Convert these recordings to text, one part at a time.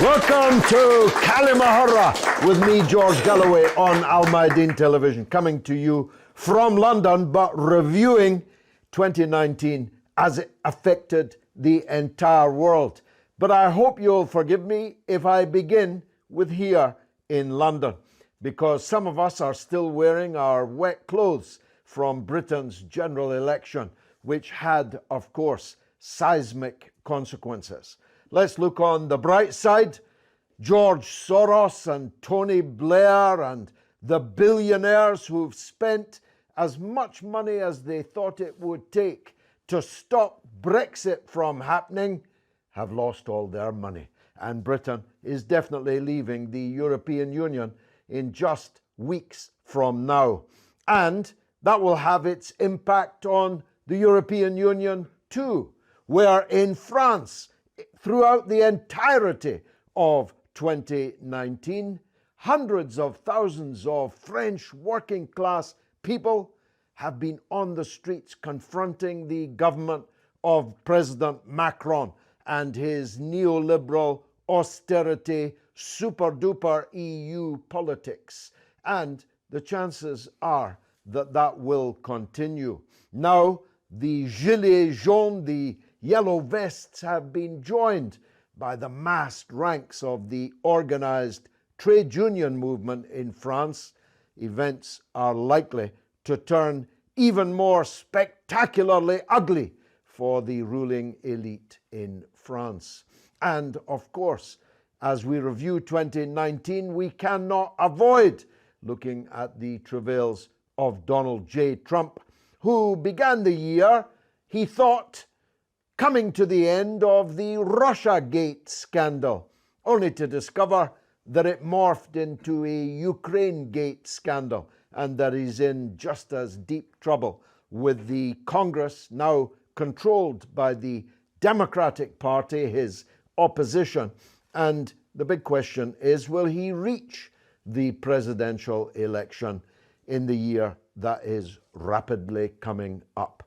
Welcome to Kalima Horra with me, George Galloway, on Mayadeen Television, coming to you from London, but reviewing 2019 as it affected the entire world. But I hope you'll forgive me if I begin with here in London, because some of us are still wearing our wet clothes from Britain's general election, which had, of course, seismic consequences. Let's look on the bright side. George Soros and Tony Blair and the billionaires who've spent as much money as they thought it would take to stop Brexit from happening have lost all their money. And Britain is definitely leaving the European Union in just weeks from now. And that will have its impact on the European Union too, where in France, throughout the entirety of 2019, hundreds of thousands of French working class people have been on the streets confronting the government of President Macron and his neoliberal austerity, super duper EU politics. And the chances are that that will continue. Now, the Gilets jaunes, the yellow vests, have been joined by the massed ranks of the organized trade union movement in France. Events are likely to turn even more spectacularly ugly for the ruling elite in France. And of course, as we review 2019, we cannot avoid looking at the travails of Donald J. Trump, who began the year, he thought, coming to the end of the Russiagate scandal, only to discover that it morphed into a Ukrainegate scandal and that he's in just as deep trouble with the Congress, now controlled by the Democratic Party, his opposition. And the big question is, will he reach the presidential election in the year that is rapidly coming up?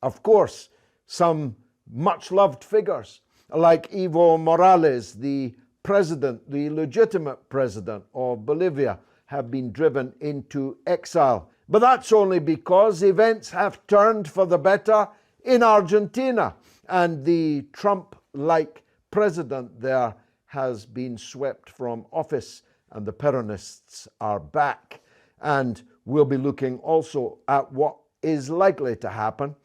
Of course, some much-loved figures like Evo Morales, the president, the legitimate president of Bolivia, have been driven into exile. But that's only because events have turned for the better in Argentina, and the Trump-like president there has been swept from office, and the Peronists are back. And we'll be looking also at what is likely to happen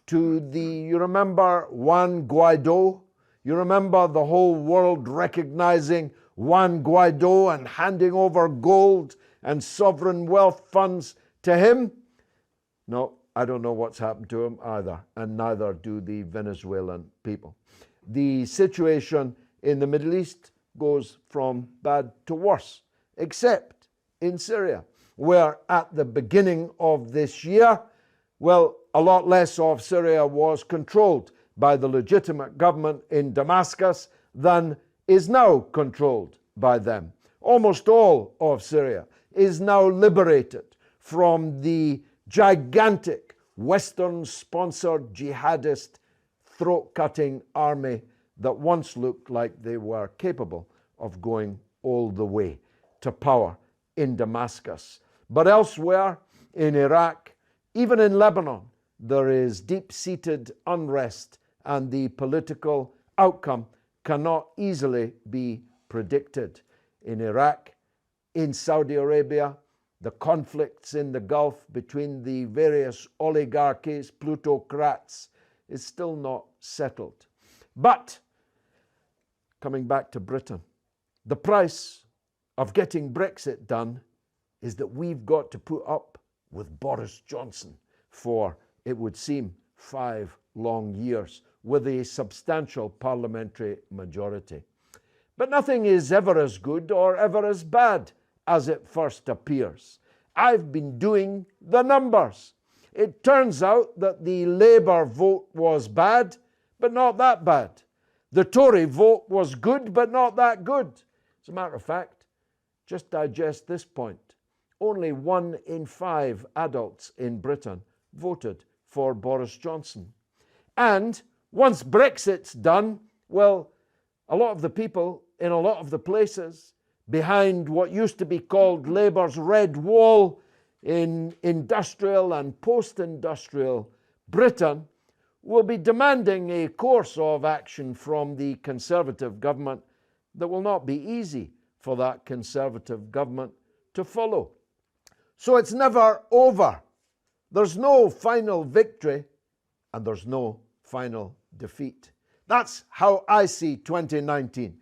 to you remember Juan Guaido? You remember the whole world recognizing Juan Guaido and handing over gold and sovereign wealth funds to him? No, I don't know what's happened to him either, and neither do the Venezuelan people. The situation in the Middle East goes from bad to worse, except in Syria, where at the beginning of this year, well, a lot less of Syria was controlled by the legitimate government in Damascus than is now controlled by them. Almost all of Syria is now liberated from the gigantic Western-sponsored jihadist throat-cutting army that once looked like they were capable of going all the way to power in Damascus. But elsewhere, in Iraq, even in Lebanon, there is deep-seated unrest, and the political outcome cannot easily be predicted. In Iraq, in Saudi Arabia, the conflicts in the Gulf between the various oligarchies, plutocrats, is still not settled. But, coming back to Britain, the price of getting Brexit done is that we've got to put up with Boris Johnson for, it would seem, 5 long years with a substantial parliamentary majority. But nothing is ever as good or ever as bad as it first appears. I've been doing the numbers. It turns out that the Labour vote was bad, but not that bad. The Tory vote was good, but not that good. As a matter of fact, just digest this point. Only 1 in 5 adults in Britain voted for Boris Johnson. And once Brexit's done, well, a lot of the people in a lot of the places, behind what used to be called Labour's red wall in industrial and post-industrial Britain, will be demanding a course of action from the Conservative government that will not be easy for that Conservative government to follow. So it's never over. There's no final victory and there's no final defeat. That's how I see 2019.